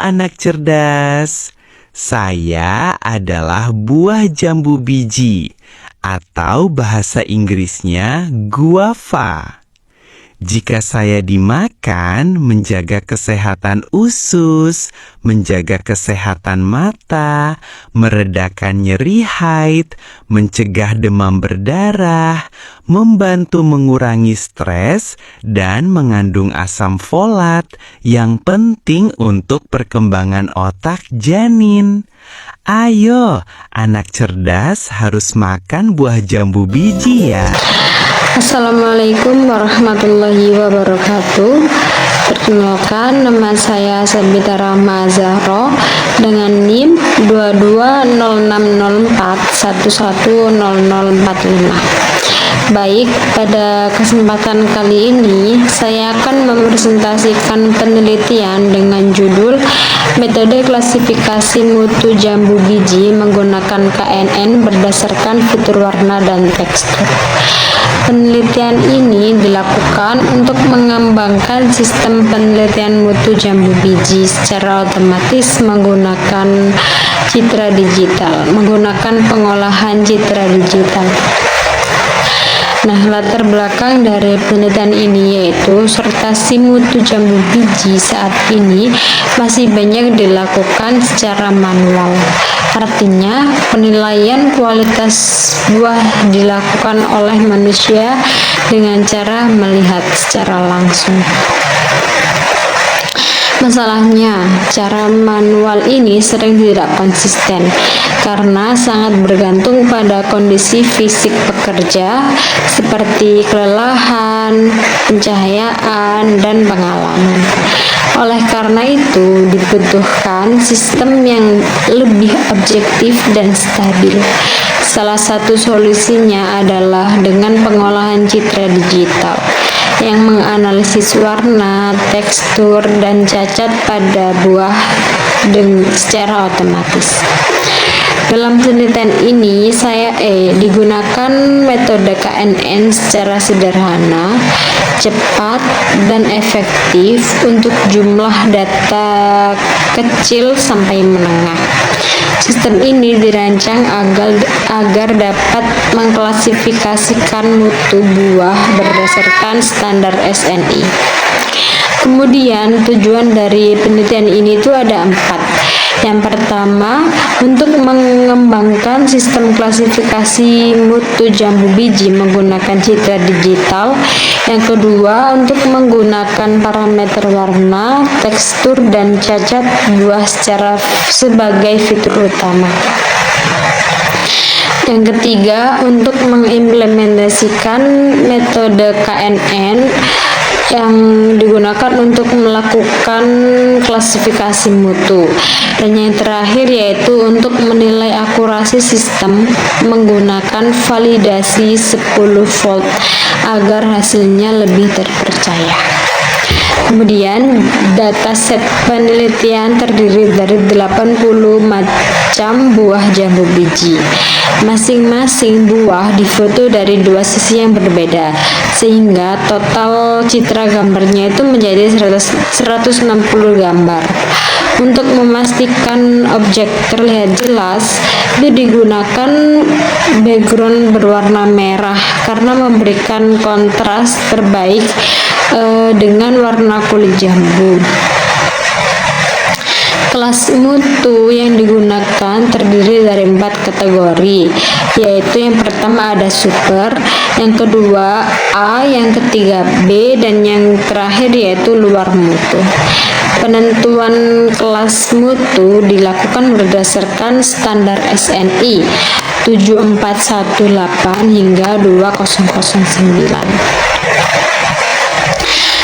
anak cerdas. Saya adalah buah jambu biji, atau bahasa Inggrisnya guava. Jika saya dimakan, menjaga kesehatan usus, menjaga kesehatan mata, meredakan nyeri haid, mencegah demam berdarah, membantu mengurangi stres, dan mengandung asam folat yang penting untuk perkembangan otak janin. Ayo, anak cerdas harus makan buah jambu biji ya. Assalamualaikum warahmatullahi wabarakatuh. Perkenalkan, nama saya Sabita Rahma Zahro dengan NIM 220641100045. Baik, pada kesempatan kali ini saya akan mempresentasikan penelitian dengan judul Metode Klasifikasi Mutu Jambu Biji menggunakan KNN berdasarkan fitur warna dan tekstur. Penelitian ini dilakukan untuk mengembangkan sistem penelitian mutu jambu biji secara otomatis menggunakan pengolahan citra digital. Nah, latar belakang dari penelitian ini yaitu sertasi mutu jambu biji saat ini masih banyak dilakukan secara manual. Artinya, penilaian kualitas buah dilakukan oleh manusia dengan cara melihat secara langsung. Masalahnya, cara manual ini sering tidak konsisten karena sangat bergantung pada kondisi fisik pekerja seperti kelelahan, pencahayaan, dan pengalaman. Oleh karena itu, dibutuhkan sistem yang lebih objektif dan stabil. Salah satu solusinya adalah dengan pengolahan citra digital yang menganalisis warna, tekstur, dan cacat pada buah secara otomatis. Dalam penelitian ini, digunakan metode KNN secara sederhana, cepat, dan efektif untuk jumlah data kecil sampai menengah. Sistem ini dirancang agar dapat mengklasifikasikan mutu buah berdasarkan standar SNI. Kemudian tujuan dari penelitian ini itu ada 4. Yang pertama, untuk mengembangkan sistem klasifikasi mutu jambu biji menggunakan citra digital. Yang kedua, untuk menggunakan parameter warna, tekstur, dan cacat buah sebagai fitur utama. Yang ketiga, untuk mengimplementasikan metode KNN yang digunakan untuk melakukan klasifikasi mutu. Dan yang terakhir yaitu untuk menilai akurasi sistem menggunakan validasi 10 volt agar hasilnya lebih terpercaya. Kemudian dataset penelitian terdiri dari 80 macam buah jambu biji. Masing-masing buah difoto dari 2 sisi yang berbeda, sehingga total citra gambarnya itu menjadi 160 gambar. Untuk memastikan objek terlihat jelas, itu digunakan background berwarna merah karena memberikan kontras terbaik dengan warna kulit jambu. Kelas mutu yang digunakan terdiri dari 4 kategori, yaitu yang pertama ada super, yang kedua A, yang ketiga B, dan yang terakhir yaitu luar mutu. Penentuan kelas mutu dilakukan berdasarkan standar SNI 7418 hingga 2009.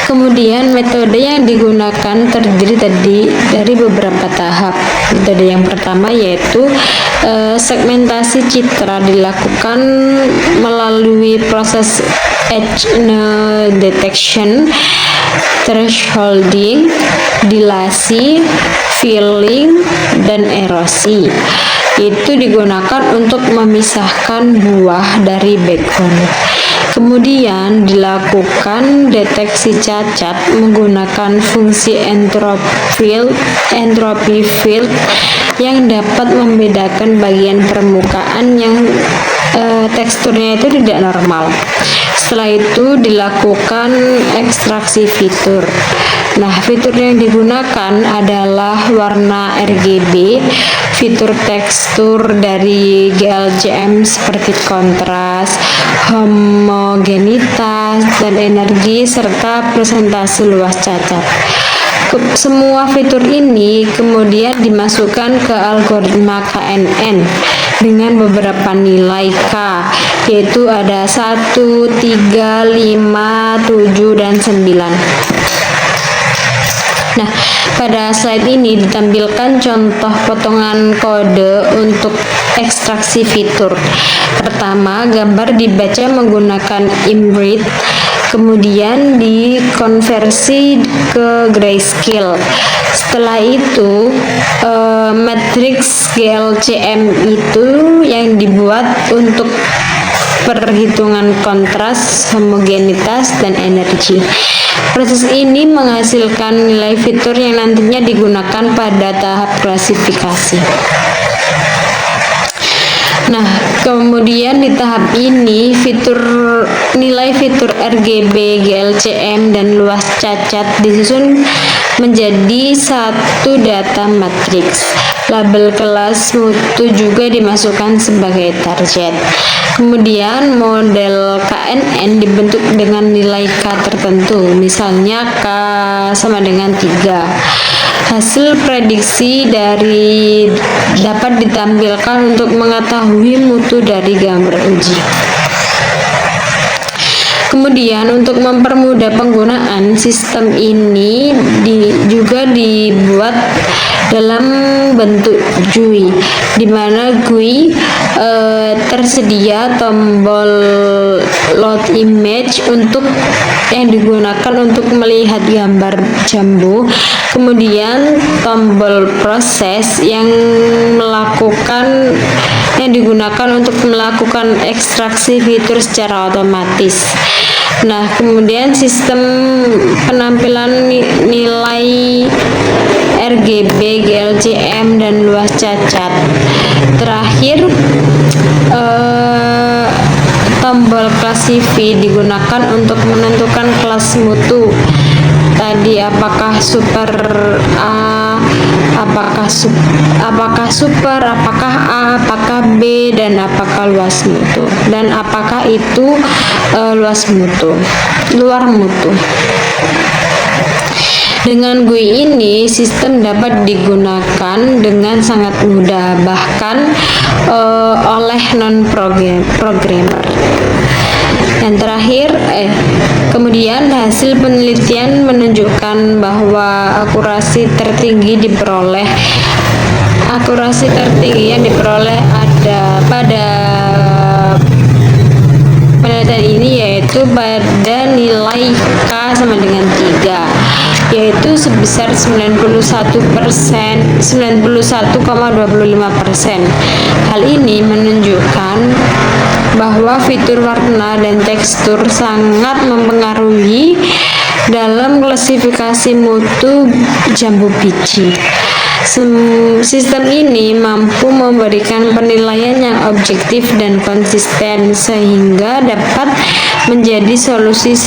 Kemudian metode yang digunakan terdiri dari beberapa tahap. Metode yang pertama yaitu segmentasi citra dilakukan melalui proses edge detection, thresholding, dilasi, filling, dan erosi. Itu digunakan untuk memisahkan buah dari background. Kemudian dilakukan deteksi cacat menggunakan fungsi entropy field yang dapat membedakan bagian permukaan yang teksturnya itu tidak normal. Setelah itu dilakukan ekstraksi fitur. Nah, fitur yang digunakan adalah warna RGB, fitur tekstur dari GLCM seperti kontras, homogenitas, dan energi, serta presentasi luas cacat. Semua fitur ini kemudian dimasukkan ke algoritma KNN dengan beberapa nilai K, yaitu ada 1, 3, 5, 7, dan 9. Nah, pada slide ini ditampilkan contoh potongan kode untuk ekstraksi fitur. Pertama, gambar dibaca menggunakan IMRIT, kemudian dikonversi ke grayscale. Setelah itu, matriks GLCM itu yang dibuat untuk perhitungan kontras, homogenitas, dan energi. Proses ini menghasilkan nilai fitur yang nantinya digunakan pada tahap klasifikasi. Nah, kemudian di tahap ini nilai fitur RGB, GLCM, dan luas cacat disusun menjadi satu data matriks. Label kelas mutu juga dimasukkan sebagai target. Kemudian model KNN dibentuk dengan nilai K tertentu, misalnya K sama dengan 3. Hasil prediksi dapat ditampilkan untuk mengetahui mutu dari gambar uji. Kemudian untuk mempermudah penggunaan, sistem ini juga dibuat dalam bentuk GUI, di mana GUI tersedia tombol load image yang digunakan untuk melihat gambar jambu, kemudian tombol proses yang digunakan untuk melakukan ekstraksi fitur secara otomatis. Nah, kemudian sistem penampilan nilai RGB, GLCM, dan luas cacat. Terakhir, tombol classify digunakan untuk menentukan kelas mutu. Tadi apakah super A, apakah super, apakah A, apakah B, dan apakah luas mutu, dan apakah itu luar mutu. Dengan GUI ini, sistem dapat digunakan dengan sangat mudah, bahkan oleh non-programmer. Yang terakhir, kemudian hasil penelitian menunjukkan bahwa akurasi tertinggi yang diperoleh pada penelitian ini, yaitu pada nilai K sama dengan 3, yaitu sebesar 91,25%. Hal ini menunjukkan bahwa fitur warna dan tekstur sangat mempengaruhi dalam klasifikasi mutu jambu biji. Sistem ini mampu memberikan penilaian yang objektif dan konsisten sehingga dapat menjadi solusi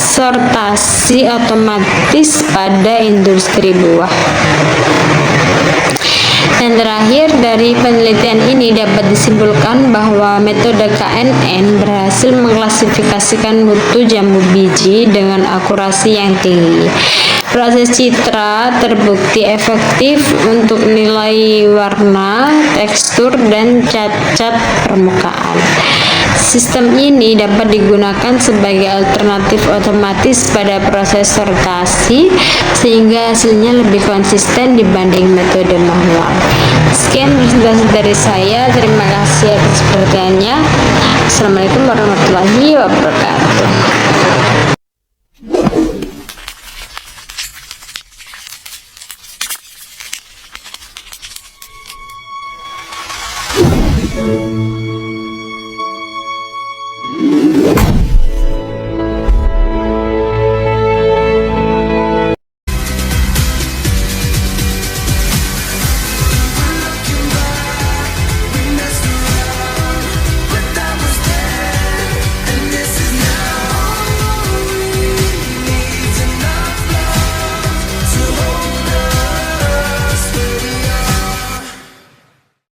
sortasi otomatis pada industri buah. Dan terakhir, dari penelitian ini dapat disimpulkan bahwa metode KNN berhasil mengklasifikasikan mutu jambu biji dengan akurasi yang tinggi. Proses citra terbukti efektif untuk nilai warna, tekstur, dan cacat permukaan. Sistem ini dapat digunakan sebagai alternatif otomatis pada proses sortasi, sehingga hasilnya lebih konsisten dibanding metode manual. Sekian presentasi dari saya. Terima kasih atas perhatiannya. Assalamualaikum warahmatullahi wabarakatuh.